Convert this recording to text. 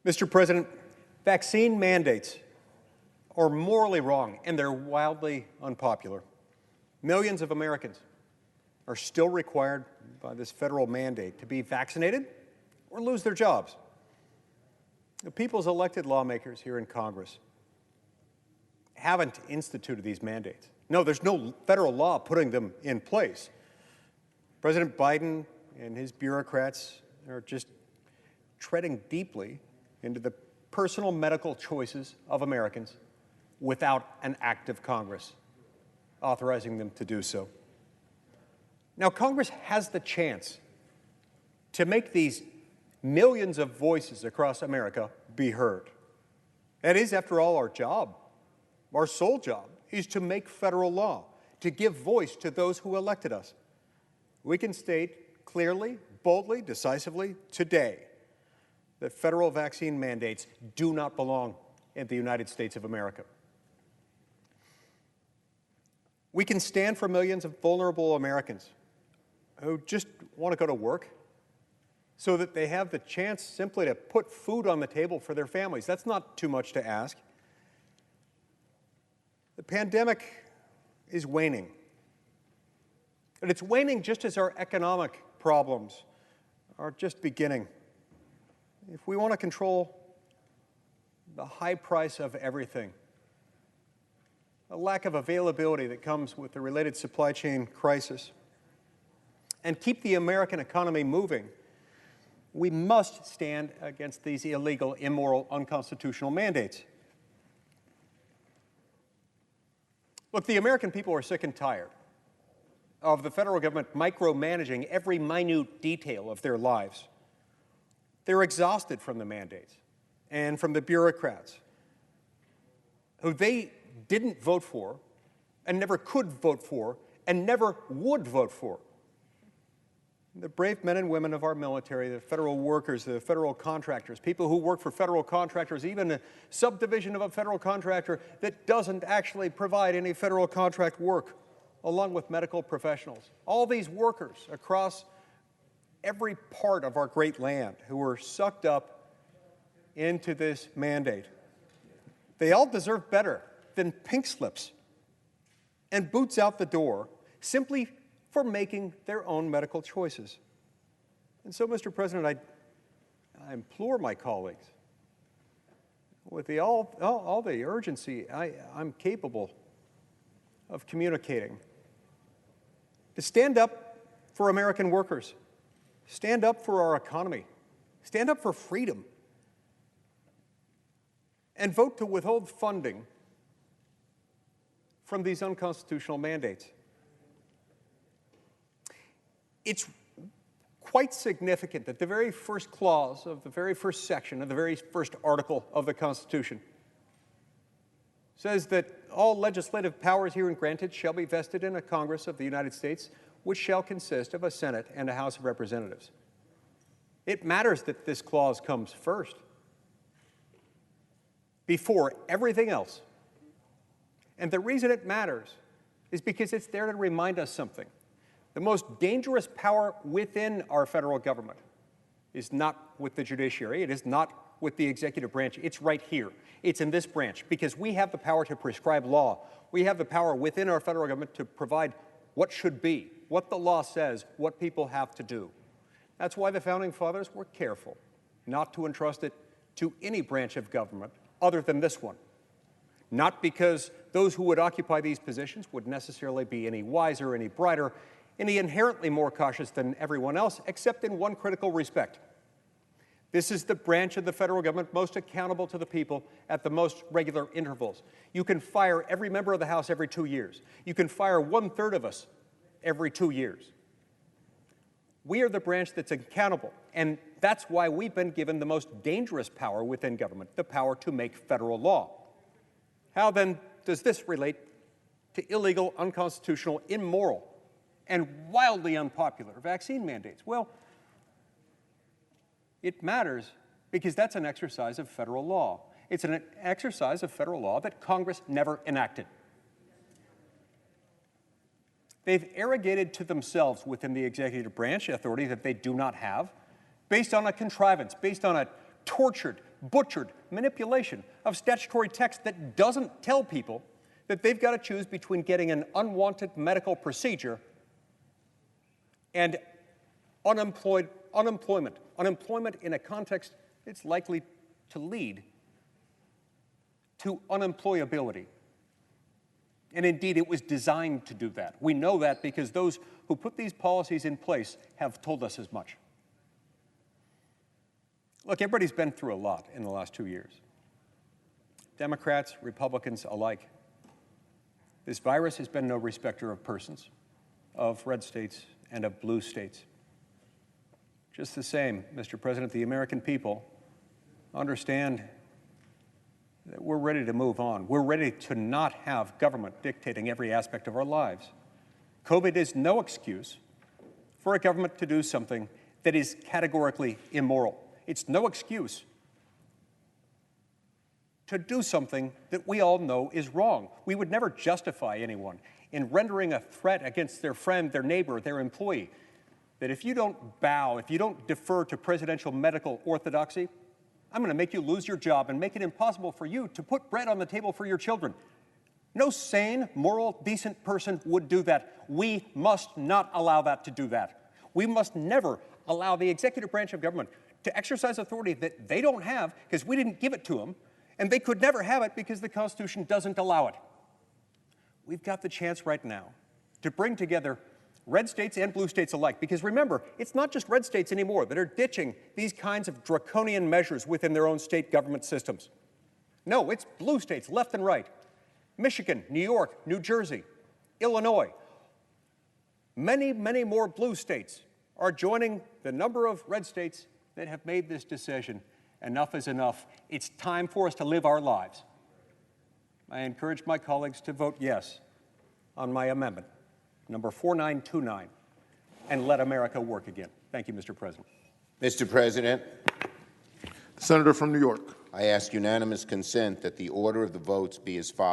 Mr. President, vaccine mandates are morally wrong and they're wildly unpopular. Millions of Americans are still required by this federal mandate to be vaccinated or lose their jobs. The people's elected lawmakers here in Congress haven't instituted these mandates. No, there's no federal law putting them in place. President Biden and his bureaucrats are just treading deeply into the personal medical choices of Americans without an act of Congress authorizing them to do so. Now, Congress has the chance to make these millions of voices across America be heard. That is, after all, our job. Our sole job is to make federal law, to give voice to those who elected us. We can state clearly, boldly, decisively today that federal vaccine mandates do not belong in the United States of America. We can stand for millions of vulnerable Americans who just want to go to work so that they have the chance simply to put food on the table for their families. That's not too much to ask. The pandemic is waning. And it's waning just as our economic problems are just beginning. If we want to control the high price of everything, a lack of availability that comes with the related supply chain crisis, and keep the American economy moving, we must stand against these illegal, immoral, unconstitutional mandates. Look, the American people are sick and tired of the federal government micromanaging every minute detail of their lives. They're exhausted from the mandates and from the bureaucrats who they didn't vote for and never could vote for and never would vote for. The brave men and women of our military, the federal workers, the federal contractors, people who work for federal contractors, even a subdivision of a federal contractor that doesn't actually provide any federal contract work, along with medical professionals. All these workers across every part of our great land who were sucked up into this mandate. They all deserve better than pink slips and boots out the door simply for making their own medical choices. And so, Mr. President, I implore my colleagues, with all the urgency I'm capable of communicating, to stand up for American workers, stand up for our economy, stand up for freedom, and vote to withhold funding from these unconstitutional mandates. It's quite significant that the very first clause of the very first section of the very first article of the Constitution says that all legislative powers herein granted shall be vested in a Congress of the United States, which shall consist of a Senate and a House of Representatives. It matters that this clause comes first, before everything else. And the reason it matters is because it's there to remind us something. The most dangerous power within our federal government is not with the judiciary. It is not with the executive branch. It's right here. It's in this branch, because we have the power to prescribe law. We have the power within our federal government to provide what should be, what the law says, what people have to do. That's why the Founding Fathers were careful not to entrust it to any branch of government other than this one. Not because those who would occupy these positions would necessarily be any wiser, any brighter, any inherently more cautious than everyone else, except in one critical respect. This is the branch of the federal government most accountable to the people at the most regular intervals. You can fire every member of the House every 2 years. You can fire 1/3 of us every 2 years. We are the branch that's accountable, and that's why we've been given the most dangerous power within government, the power to make federal law. How then does this relate to illegal, unconstitutional, immoral, and wildly unpopular vaccine mandates? Well, it matters because that's an exercise of federal law. It's an exercise of federal law that Congress never enacted. They've arrogated to themselves within the executive branch authority that they do not have, based on a contrivance, based on a tortured, butchered manipulation of statutory text that doesn't tell people that they've got to choose between getting an unwanted medical procedure and unemployment in a context that's likely to lead to unemployability. And indeed, it was designed to do that. We know that because those who put these policies in place have told us as much. Look, everybody's been through a lot in the last 2 years. Democrats, Republicans alike. This virus has been no respecter of persons, of red states and of blue states. Just the same, Mr. President, the American people understand that we're ready to move on. We're ready to not have government dictating every aspect of our lives. COVID is no excuse for a government to do something that is categorically immoral. It's no excuse to do something that we all know is wrong. We would never justify anyone in rendering a threat against their friend, their neighbor, their employee, that if you don't bow, if you don't defer to presidential medical orthodoxy, I'm going to make you lose your job and make it impossible for you to put bread on the table for your children. No sane, moral, decent person would do that. We must not allow that to do that. We must never allow the executive branch of government to exercise authority that they don't have because we didn't give it to them, and they could never have it because the Constitution doesn't allow it. We've got the chance right now to bring together red states and blue states alike, because remember, it's not just red states anymore that are ditching these kinds of draconian measures within their own state government systems. No, it's blue states, left and right. Michigan, New York, New Jersey, Illinois. Many, many more blue states are joining the number of red states that have made this decision. Enough is enough. It's time for us to live our lives. I encourage my colleagues to vote yes on my amendment, number 4929, and let America work again. Thank you, Mr. President. Mr. President, Senator from New York. I ask unanimous consent that the order of the votes be as follows.